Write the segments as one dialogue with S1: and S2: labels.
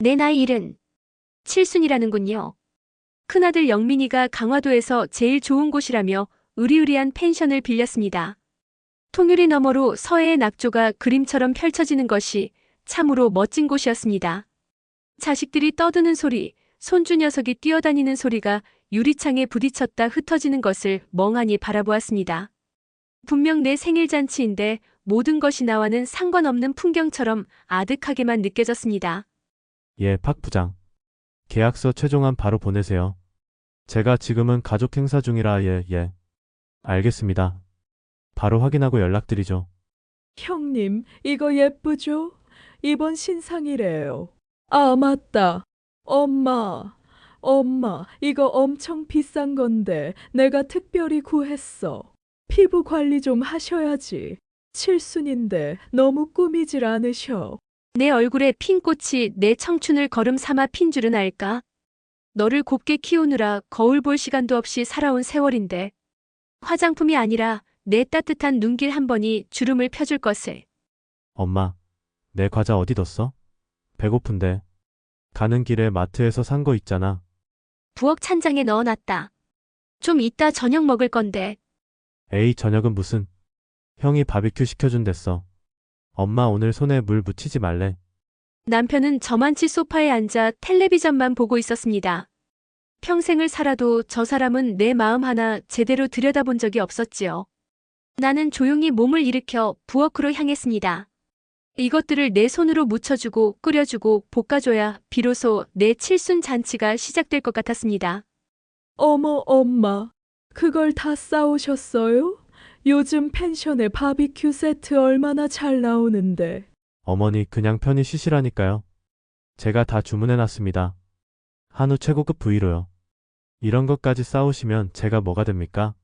S1: 내 나이 77이라는군요. 큰아들 영민이가 강화도에서 제일 좋은 곳이라며 으리으리한 펜션을 빌렸습니다. 통유리 너머로 서해의 낙조가 그림처럼 펼쳐지는 것이 참으로 멋진 곳이었습니다. 자식들이 떠드는 소리, 손주 녀석이 뛰어다니는 소리가 유리창에 부딪혔다 흩어지는 것을 멍하니 바라보았습니다. 분명 내 생일 잔치인데 모든 것이 나와는 상관없는 풍경처럼 아득하게만 느껴졌습니다.
S2: 예, 박 부장. 계약서 최종안 바로 보내세요. 제가 지금은 가족 행사 중이라 예. 알겠습니다. 바로 확인하고 연락드리죠.
S3: 형님, 이거 예쁘죠? 이번 신상이래요. 아, 맞다. 엄마, 이거 엄청 비싼 건데 내가 특별히 구했어. 피부 관리 좀 하셔야지. 칠순인데 너무 꾸미질 않으셔.
S1: 내 얼굴에 핀 꽃이 내 청춘을 걸음 삼아 핀 줄은 알까? 너를 곱게 키우느라 거울 볼 시간도 없이 살아온 세월인데 화장품이 아니라 내 따뜻한 눈길 한 번이 주름을 펴줄 것을.
S2: 엄마, 내 과자 어디 뒀어? 배고픈데. 가는 길에 마트에서 산 거 있잖아.
S1: 부엌 찬장에 넣어놨다. 좀 이따 저녁 먹을 건데.
S2: 에이, 저녁은 무슨. 형이 바비큐 시켜준댔어. 엄마 오늘 손에 물 묻히지 말래.
S1: 남편은 저만치 소파에 앉아 텔레비전만 보고 있었습니다. 평생을 살아도 저 사람은 내 마음 하나 제대로 들여다본 적이 없었지요. 나는 조용히 몸을 일으켜 부엌으로 향했습니다. 이것들을 내 손으로 묻혀주고 끓여주고 볶아줘야 비로소 내 칠순 잔치가 시작될 것 같았습니다.
S3: 어머, 엄마. 그걸 다 싸오셨어요? 요즘 펜션에 바비큐 세트 얼마나 잘 나오는데.
S2: 어머니 그냥 편히 쉬시라니까요. 제가 다 주문해놨습니다. 한우 최고급 부위로요. 이런 것까지 싸우시면 제가 뭐가 됩니까?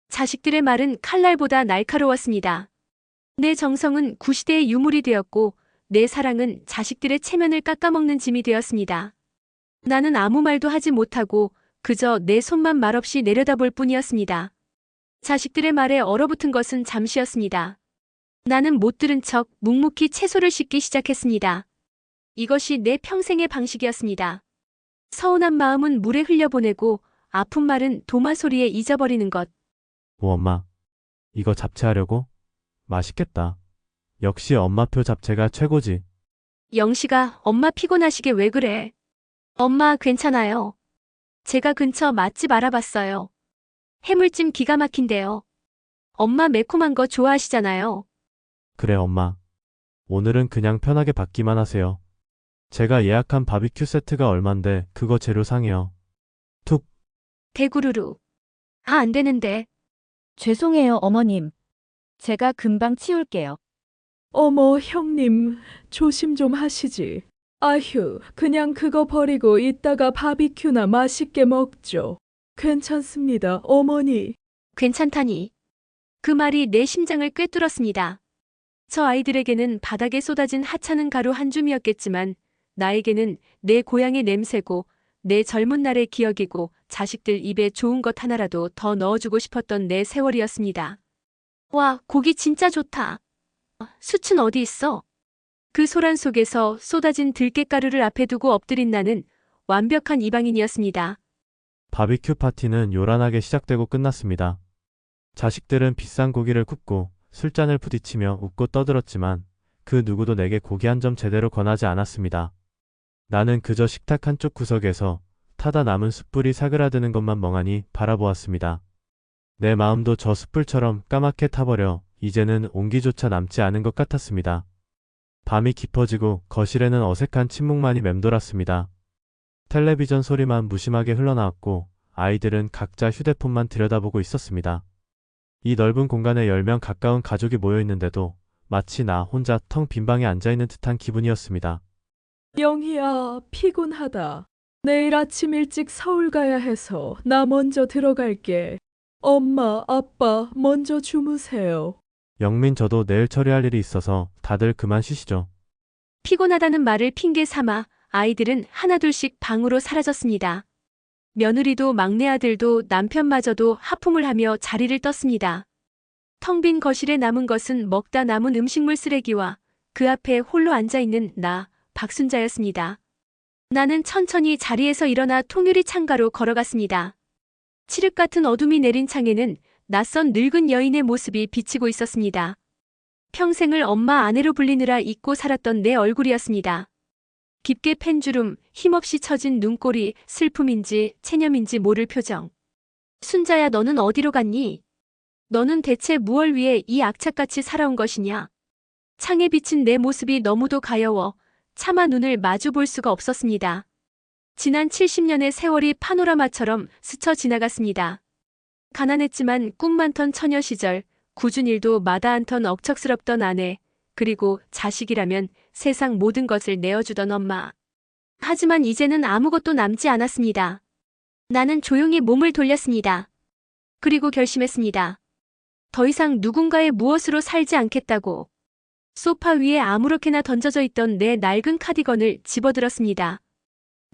S1: 자식들의 말은 칼날보다 날카로웠습니다. 내 정성은 구시대의 유물이 되었고 내 사랑은 자식들의 체면을 깎아먹는 짐이 되었습니다. 나는 아무 말도 하지 못하고 그저 내 손만 말없이 내려다볼 뿐이었습니다. 자식들의 말에 얼어붙은 것은 잠시였습니다. 나는 못 들은 척 묵묵히 채소를 씻기 시작했습니다. 이것이 내 평생의 방식이었습니다. 서운한 마음은 물에 흘려보내고 아픈 말은 도마 소리에 잊어버리는 것.
S2: 오 엄마, 이거 잡채하려고? 맛있겠다. 역시 엄마표 잡채가 최고지.
S1: 영식아, 엄마 피곤하시게 왜 그래? 엄마 괜찮아요. 제가 근처 맛집 알아봤어요. 해물찜 기가 막힌데요. 엄마 매콤한 거 좋아하시잖아요.
S2: 그래 엄마. 오늘은 그냥 편하게 받기만 하세요. 제가 예약한 바비큐 세트가 얼만데 그거 재료상이요. 툭.
S1: 대구루루. 아, 안 되는데.
S4: 죄송해요, 어머님. 제가 금방 치울게요.
S3: 어머, 형님, 조심 좀 하시지. 아휴, 그냥 그거 버리고 이따가 바비큐나 맛있게 먹죠. 괜찮습니다, 어머니.
S1: 괜찮다니. 그 말이 내 심장을 꿰뚫었습니다. 저 아이들에게는 바닥에 쏟아진 하찮은 가루 한 줌이었겠지만 나에게는 내 고향의 냄새고 내 젊은 날의 기억이고 자식들 입에 좋은 것 하나라도 더 넣어주고 싶었던 내 세월이었습니다. 와, 고기 진짜 좋다. 수춘 어디 있어? 그 소란 속에서 쏟아진 들깨가루를 앞에 두고 엎드린 나는 완벽한 이방인이었습니다.
S2: 바비큐 파티는 요란하게 시작되고 끝났습니다. 자식들은 비싼 고기를 굽고 술잔을 부딪히며 웃고 떠들었지만 그 누구도 내게 고기 한 점 제대로 권하지 않았습니다. 나는 그저 식탁 한쪽 구석에서 타다 남은 숯불이 사그라드는 것만 멍하니 바라보았습니다. 내 마음도 저 숯불처럼 까맣게 타버려 이제는 온기조차 남지 않은 것 같았습니다. 밤이 깊어지고 거실에는 어색한 침묵만이 맴돌았습니다. 텔레비전 소리만 무심하게 흘러나왔고 아이들은 각자 휴대폰만 들여다보고 있었습니다. 이 넓은 공간에 10명 가까운 가족이 모여 있는데도 마치 나 혼자 텅 빈 방에 앉아있는 듯한 기분이었습니다.
S3: 영희야, 피곤하다. 내일 아침 일찍 서울 가야 해서 나 먼저 들어갈게. 엄마, 아빠, 먼저 주무세요.
S2: 영민 저도 내일 처리할 일이 있어서 다들 그만 쉬시죠.
S1: 피곤하다는 말을 핑계 삼아 아이들은 하나둘씩 방으로 사라졌습니다. 며느리도 막내 아들도 남편마저도 하품을 하며 자리를 떴습니다. 텅 빈 거실에 남은 것은 먹다 남은 음식물 쓰레기와 그 앞에 홀로 앉아있는 나, 박순자였습니다. 나는 천천히 자리에서 일어나 통유리 창가로 걸어갔습니다. 칠흑 같은 어둠이 내린 창에는 낯선 늙은 여인의 모습이 비치고 있었습니다. 평생을 엄마 아내로 불리느라 잊고 살았던 내 얼굴이었습니다. 깊게 팬 주름, 힘없이 처진 눈꼬리, 슬픔인지 체념인지 모를 표정. 순자야, 너는 어디로 갔니? 너는 대체 무얼 위해 이 악착같이 살아온 것이냐? 창에 비친 내 모습이 너무도 가여워 차마 눈을 마주 볼 수가 없었습니다. 지난 70년의 세월이 파노라마처럼 스쳐 지나갔습니다. 가난했지만 꿈 많던 처녀 시절, 굳은 일도 마다 않던 억척스럽던 아내, 그리고 자식이라면 세상 모든 것을 내어주던 엄마. 하지만 이제는 아무것도 남지 않았습니다. 나는 조용히 몸을 돌렸습니다. 그리고 결심했습니다. 더 이상 누군가의 무엇으로 살지 않겠다고. 소파 위에 아무렇게나 던져져 있던 내 낡은 카디건을 집어들었습니다.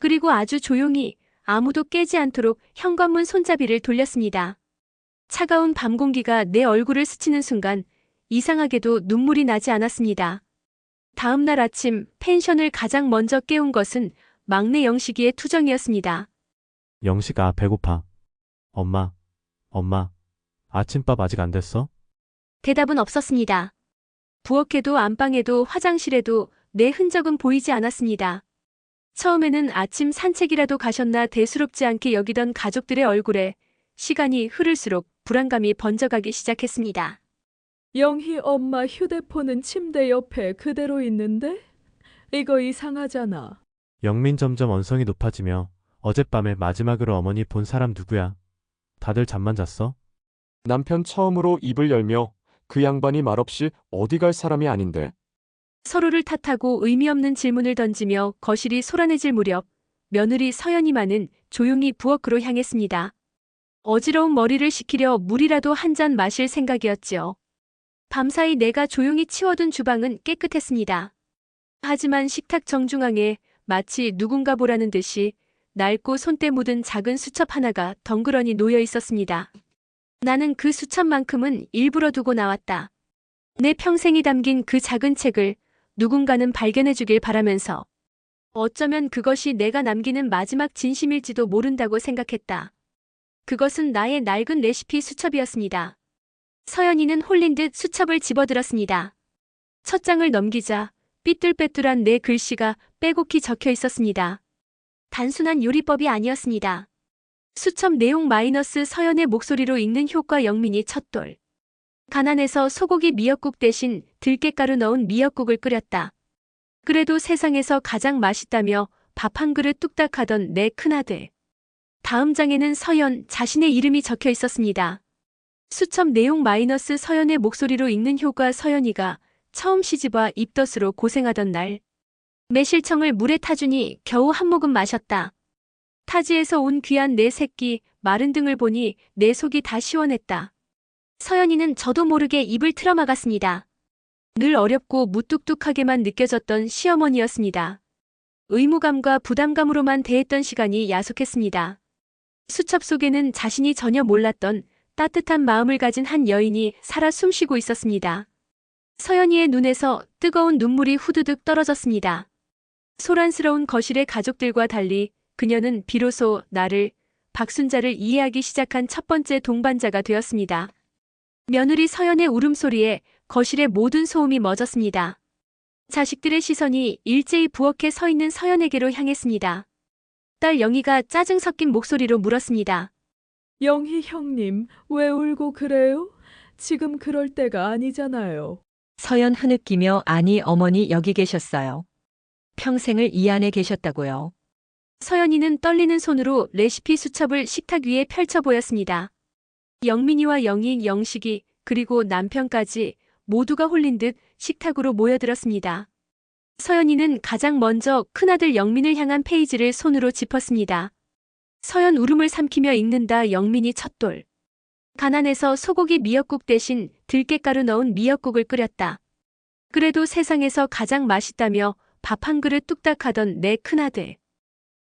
S1: 그리고 아주 조용히 아무도 깨지 않도록 현관문 손잡이를 돌렸습니다. 차가운 밤 공기가 내 얼굴을 스치는 순간 이상하게도 눈물이 나지 않았습니다. 다음 날 아침 펜션을 가장 먼저 깨운 것은 막내 영식이의 투정이었습니다.
S2: 영식아, 배고파. 엄마, 아침밥 아직 안 됐어?
S1: 대답은 없었습니다. 부엌에도 안방에도 화장실에도 내 흔적은 보이지 않았습니다. 처음에는 아침 산책이라도 가셨나 대수롭지 않게 여기던 가족들의 얼굴에 시간이 흐를수록 불안감이 번져가기 시작했습니다.
S3: 영희 엄마 휴대폰은 침대 옆에 그대로 있는데? 이거 이상하잖아.
S2: 영민 점점 언성이 높아지며 어젯밤에 마지막으로 어머니 본 사람 누구야? 다들 잠만 잤어?
S5: 남편 처음으로 입을 열며 그 양반이 말없이 어디 갈 사람이 아닌데.
S1: 서로를 탓하고 의미 없는 질문을 던지며 거실이 소란해질 무렵 며느리 서연이만은 조용히 부엌으로 향했습니다. 어지러운 머리를 식히려 물이라도 한 잔 마실 생각이었지요. 밤사이 내가 조용히 치워둔 주방은 깨끗했습니다. 하지만 식탁 정중앙에 마치 누군가 보라는 듯이 낡고 손때 묻은 작은 수첩 하나가 덩그러니 놓여 있었습니다. 나는 그 수첩만큼은 일부러 두고 나왔다. 내 평생이 담긴 그 작은 책을 누군가는 발견해 주길 바라면서 어쩌면 그것이 내가 남기는 마지막 진심일지도 모른다고 생각했다. 그것은 나의 낡은 레시피 수첩이었습니다. 서연이는 홀린 듯 수첩을 집어들었습니다. 첫 장을 넘기자 삐뚤빼뚤한 내 글씨가 빼곡히 적혀 있었습니다. 단순한 요리법이 아니었습니다. 수첩 내용 마이너스 서연의 목소리로 읽는 효과 영민이 첫돌. 가난해서 소고기 미역국 대신 들깨가루 넣은 미역국을 끓였다. 그래도 세상에서 가장 맛있다며 밥 한 그릇 뚝딱 하던 내 큰아들. 다음 장에는 서연 자신의 이름이 적혀 있었습니다. 수첩 내용 마이너스 서연의 목소리로 읽는 효과 서연이가 처음 시집와 입덧으로 고생하던 날. 매실청을 물에 타주니 겨우 한 모금 마셨다. 타지에서 온 귀한 내 새끼 마른 등을 보니 내 속이 다 시원했다. 서연이는 저도 모르게 입을 틀어막았습니다. 늘 어렵고 무뚝뚝하게만 느껴졌던 시어머니였습니다. 의무감과 부담감으로만 대했던 시간이 야속했습니다. 수첩 속에는 자신이 전혀 몰랐던 따뜻한 마음을 가진 한 여인이 살아 숨쉬고 있었습니다. 서연이의 눈에서 뜨거운 눈물이 후두둑 떨어졌습니다. 소란스러운 거실의 가족들과 달리 그녀는 비로소 나를, 박순자를 이해하기 시작한 첫 번째 동반자가 되었습니다. 며느리 서연의 울음소리에 거실의 모든 소음이 멎었습니다. 자식들의 시선이 일제히 부엌에 서 있는 서연에게로 향했습니다. 딸 영희가 짜증 섞인 목소리로 물었습니다.
S3: 영희 형님, 왜 울고 그래요? 지금 그럴 때가 아니잖아요.
S6: 서연 흐느끼며 아니 어머니 여기 계셨어요. 평생을 이 안에 계셨다고요.
S1: 서연이는 떨리는 손으로 레시피 수첩을 식탁 위에 펼쳐 보였습니다. 영민이와 영희, 영식이 그리고 남편까지 모두가 홀린 듯 식탁으로 모여들었습니다. 서연이는 가장 먼저 큰아들 영민을 향한 페이지를 손으로 짚었습니다. 서연 울음을 삼키며 읽는다. 영민이 첫돌. 가난해서 소고기 미역국 대신 들깨가루 넣은 미역국을 끓였다. 그래도 세상에서 가장 맛있다며 밥 한 그릇 뚝딱 하던 내 큰아들.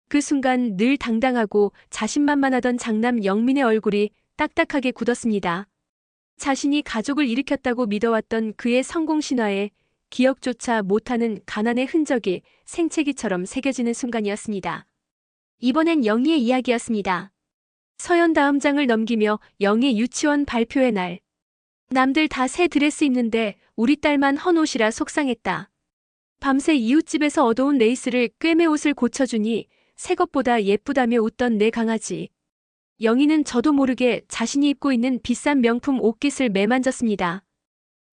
S1: 그 순간 늘 당당하고 자신만만하던 장남 영민의 얼굴이 딱딱하게 굳었습니다. 자신이 가족을 일으켰다고 믿어왔던 그의 성공 신화에 기억조차 못하는 가난의 흔적이 생채기처럼 새겨지는 순간이었습니다. 이번엔 영희의 이야기였습니다. 서연 다음 장을 넘기며 영희 유치원 발표의 날. 남들 다 새 드레스 입는데 우리 딸만 헌 옷이라 속상했다. 밤새 이웃집에서 얻어온 레이스를 꿰매 옷을 고쳐주니 새 것보다 예쁘다며 웃던 내 강아지. 영희는 저도 모르게 자신이 입고 있는 비싼 명품 옷깃을 매만졌습니다.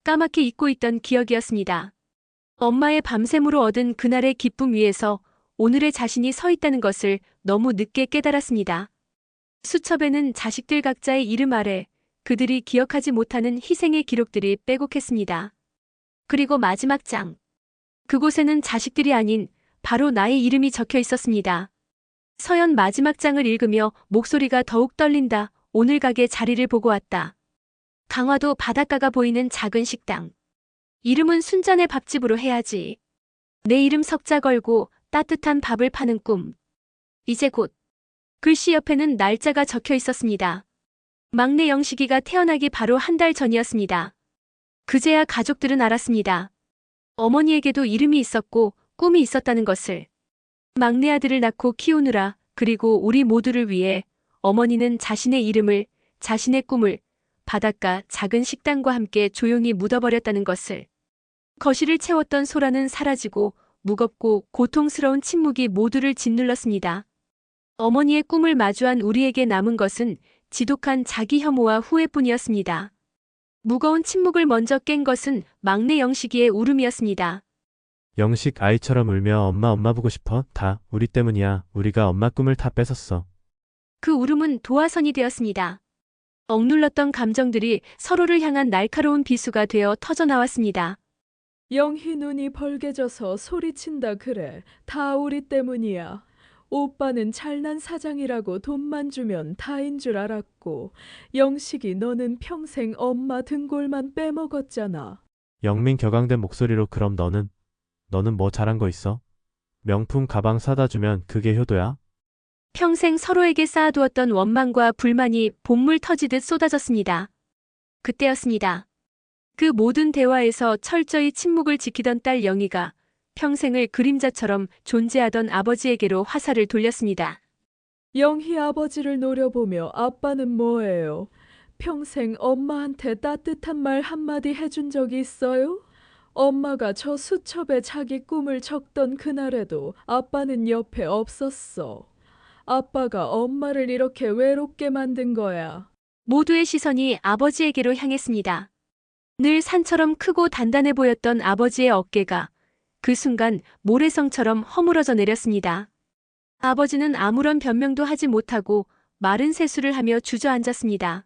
S1: 까맣게 잊고 있던 기억이었습니다. 엄마의 밤샘으로 얻은 그날의 기쁨 위에서 오늘의 자신이 서 있다는 것을 너무 늦게 깨달았습니다. 수첩에는 자식들 각자의 이름 아래 그들이 기억하지 못하는 희생의 기록들이 빼곡했습니다. 그리고 마지막 장. 그곳에는 자식들이 아닌 바로 나의 이름이 적혀 있었습니다. 서연 마지막 장을 읽으며 목소리가 더욱 떨린다. 오늘 가게 자리를 보고 왔다. 강화도 바닷가가 보이는 작은 식당. 이름은 순잔의 밥집으로 해야지. 내 이름 석자 걸고 따뜻한 밥을 파는 꿈. 이제 곧. 글씨 옆에는 날짜가 적혀 있었습니다. 막내 영식이가 태어나기 바로 한 달 전이었습니다. 그제야 가족들은 알았습니다. 어머니에게도 이름이 있었고 꿈이 있었다는 것을. 막내 아들을 낳고 키우느라 그리고 우리 모두를 위해 어머니는 자신의 이름을, 자신의 꿈을 바닷가 작은 식당과 함께 조용히 묻어버렸다는 것을. 거실을 채웠던 소라는 사라지고 무겁고 고통스러운 침묵이 모두를 짓눌렀습니다. 어머니의 꿈을 마주한 우리에게 남은 것은 지독한 자기 혐오와 후회뿐이었습니다. 무거운 침묵을 먼저 깬 것은 막내 영식이의 울음이었습니다.
S2: 영식 아이처럼 울며 엄마 보고 싶어. 다 우리 때문이야. 우리가 엄마 꿈을 다 뺏었어.
S1: 그 울음은 도화선이 되었습니다. 억눌렀던 감정들이 서로를 향한 날카로운 비수가 되어 터져나왔습니다.
S3: 영희 눈이 벌개져서 소리친다 그래. 다 우리 때문이야. 오빠는 잘난 사장이라고 돈만 주면 다인 줄 알았고 영식이 너는 평생 엄마 등골만 빼먹었잖아.
S2: 영민 격앙된 목소리로 그럼 너는 뭐 잘한 거 있어? 명품 가방 사다 주면 그게 효도야?
S1: 평생 서로에게 쌓아두었던 원망과 불만이 본물 터지듯 쏟아졌습니다. 그때였습니다. 그 모든 대화에서 철저히 침묵을 지키던 딸 영희가 평생을 그림자처럼 존재하던 아버지에게로 화살을 돌렸습니다.
S3: 영희 아버지를 노려보며 아빠는 뭐예요? 평생 엄마한테 따뜻한 말 한마디 해준 적이 있어요? 엄마가 저 수첩에 자기 꿈을 적던 그날에도 아빠는 옆에 없었어. 아빠가 엄마를 이렇게 외롭게 만든 거야.
S1: 모두의 시선이 아버지에게로 향했습니다. 늘 산처럼 크고 단단해 보였던 아버지의 어깨가 그 순간 모래성처럼 허물어져 내렸습니다. 아버지는 아무런 변명도 하지 못하고 마른 세수를 하며 주저앉았습니다.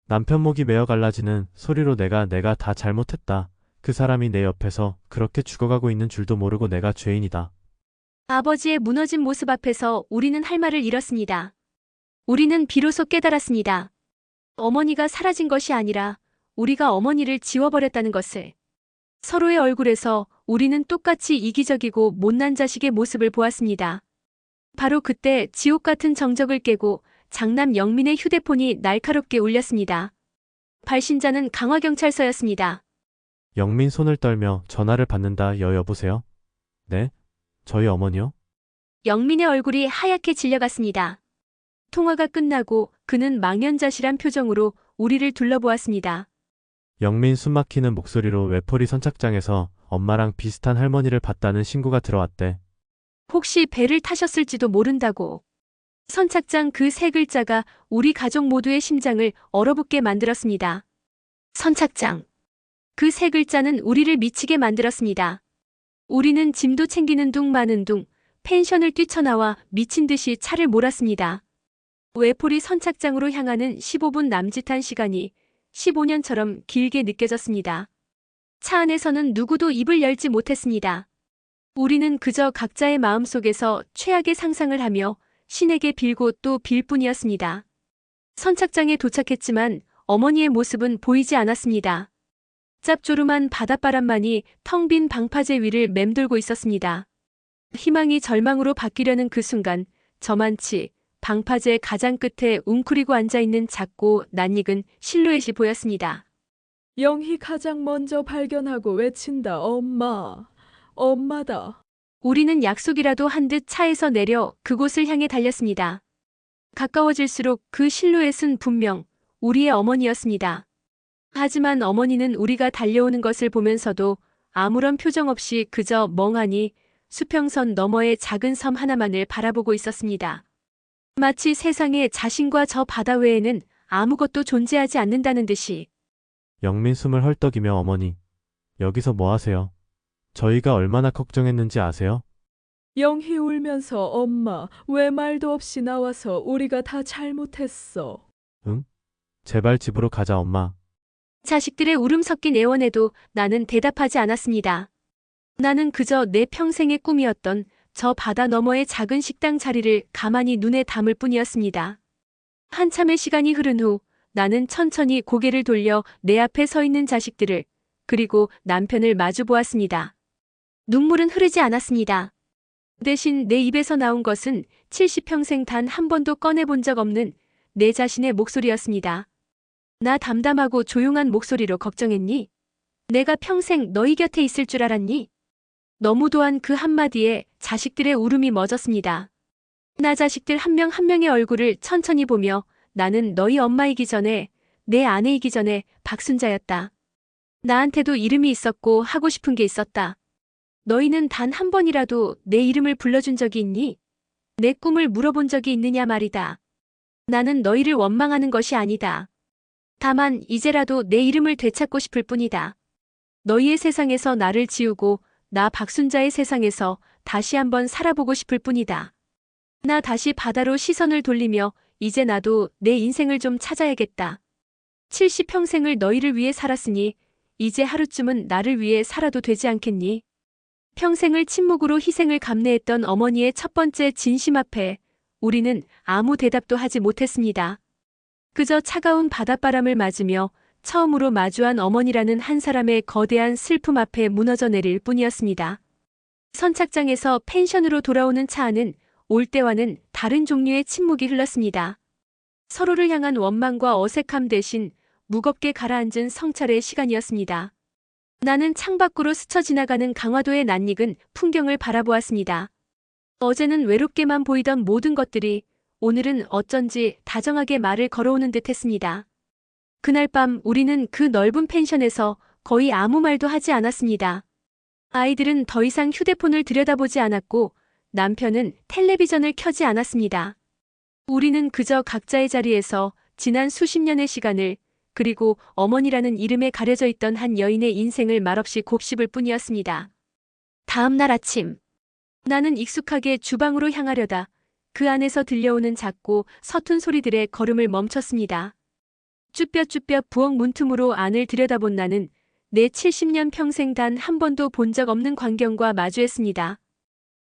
S2: 남편 목이 메어 갈라지는 소리로 내가 다 잘못했다. 그 사람이 내 옆에서 그렇게 죽어가고 있는 줄도 모르고 내가 죄인이다.
S1: 아버지의 무너진 모습 앞에서 우리는 할 말을 잃었습니다. 우리는 비로소 깨달았습니다. 어머니가 사라진 것이 아니라 우리가 어머니를 지워버렸다는 것을. 서로의 얼굴에서 우리는 똑같이 이기적이고 못난 자식의 모습을 보았습니다. 바로 그때 지옥 같은 정적을 깨고 장남 영민의 휴대폰이 날카롭게 울렸습니다. 발신자는 강화경찰서였습니다.
S2: 영민 손을 떨며 전화를 받는다. 여보세요? 네? 저희 어머니요?
S1: 영민의 얼굴이 하얗게 질려갔습니다. 통화가 끝나고 그는 망연자실한 표정으로 우리를 둘러보았습니다.
S2: 영민 숨막히는 목소리로 외톨이 선착장에서 엄마랑 비슷한 할머니를 봤다는 신고가 들어왔대.
S1: 혹시 배를 타셨을지도 모른다고. 선착장 그 세 글자가 우리 가족 모두의 심장을 얼어붙게 만들었습니다. 선착장. 그 세 글자는 우리를 미치게 만들었습니다. 우리는 짐도 챙기는 둥 마는 둥 펜션을 뛰쳐나와 미친 듯이 차를 몰았습니다. 외톨이 선착장으로 향하는 15분 남짓한 시간이 15년처럼 길게 느껴졌습니다. 차 안에서는 누구도 입을 열지 못했습니다. 우리는 그저 각자의 마음속에서 최악의 상상을 하며 신에게 빌고 또 빌 뿐이었습니다. 선착장에 도착했지만 어머니의 모습은 보이지 않았습니다. 짭조름한 바닷바람만이 텅 빈 방파제 위를 맴돌고 있었습니다. 희망이 절망으로 바뀌려는 그 순간 저만치 방파제 가장 끝에 웅크리고 앉아있는 작고 낯익은 실루엣이 보였습니다.
S3: 영희 가장 먼저 발견하고 외친다. 엄마, 엄마다.
S1: 우리는 약속이라도 한 듯 차에서 내려 그곳을 향해 달렸습니다. 가까워질수록 그 실루엣은 분명 우리의 어머니였습니다. 하지만 어머니는 우리가 달려오는 것을 보면서도 아무런 표정 없이 그저 멍하니 수평선 너머의 작은 섬 하나만을 바라보고 있었습니다. 마치 세상에 자신과 저 바다 외에는 아무것도 존재하지 않는다는 듯이.
S2: 영민 숨을 헐떡이며 어머니, 여기서 뭐 하세요? 저희가 얼마나 걱정했는지 아세요?
S3: 영희 울면서 엄마, 왜 말도 없이 나와서 우리가 다 잘못했어.
S2: 응? 제발 집으로 가자, 엄마.
S1: 자식들의 울음 섞인 애원에도 나는 대답하지 않았습니다. 나는 그저 내 평생의 꿈이었던 저 바다 너머의 작은 식당 자리를 가만히 눈에 담을 뿐이었습니다. 한참의 시간이 흐른 후 나는 천천히 고개를 돌려 내 앞에 서 있는 자식들을, 그리고 남편을 마주 보았습니다. 눈물은 흐르지 않았습니다. 대신 내 입에서 나온 것은 70평생 단 한 번도 꺼내본 적 없는 내 자신의 목소리였습니다. 나 담담하고 조용한 목소리로 걱정했니? 내가 평생 너희 곁에 있을 줄 알았니? 너무도한 그 한마디에 자식들의 울음이 멎었습니다. 나 자식들 한 명 한 명의 얼굴을 천천히 보며 나는 너희 엄마이기 전에, 내 아내이기 전에 박순자였다. 나한테도 이름이 있었고 하고 싶은 게 있었다. 너희는 단 한 번이라도 내 이름을 불러준 적이 있니? 내 꿈을 물어본 적이 있느냐 말이다. 나는 너희를 원망하는 것이 아니다. 다만 이제라도 내 이름을 되찾고 싶을 뿐이다. 너희의 세상에서 나를 지우고 나 박순자의 세상에서 다시 한번 살아보고 싶을 뿐이다. 나 다시 바다로 시선을 돌리며 이제 나도 내 인생을 좀 찾아야겠다. 70평생을 너희를 위해 살았으니 이제 하루쯤은 나를 위해 살아도 되지 않겠니? 평생을 침묵으로 희생을 감내했던 어머니의 첫 번째 진심 앞에 우리는 아무 대답도 하지 못했습니다. 그저 차가운 바닷바람을 맞으며 처음으로 마주한 어머니라는 한 사람의 거대한 슬픔 앞에 무너져 내릴 뿐이었습니다. 선착장에서 펜션으로 돌아오는 차 안은 올 때와는 다른 종류의 침묵이 흘렀습니다. 서로를 향한 원망과 어색함 대신 무겁게 가라앉은 성찰의 시간이었습니다. 나는 창밖으로 스쳐 지나가는 강화도의 낯익은 풍경을 바라보았습니다. 어제는 외롭게만 보이던 모든 것들이 오늘은 어쩐지 다정하게 말을 걸어오는 듯 했습니다. 그날 밤 우리는 그 넓은 펜션에서 거의 아무 말도 하지 않았습니다. 아이들은 더 이상 휴대폰을 들여다보지 않았고 남편은 텔레비전을 켜지 않았습니다. 우리는 그저 각자의 자리에서 지난 수십 년의 시간을, 그리고 어머니라는 이름에 가려져 있던 한 여인의 인생을 말없이 곱씹을 뿐이었습니다. 다음 날 아침, 나는 익숙하게 주방으로 향하려다 그 안에서 들려오는 작고 서툰 소리들의 걸음을 멈췄습니다. 쭈뼛쭈뼛 부엌 문틈으로 안을 들여다본 나는 내 70년 평생 단 한 번도 본 적 없는 광경과 마주했습니다.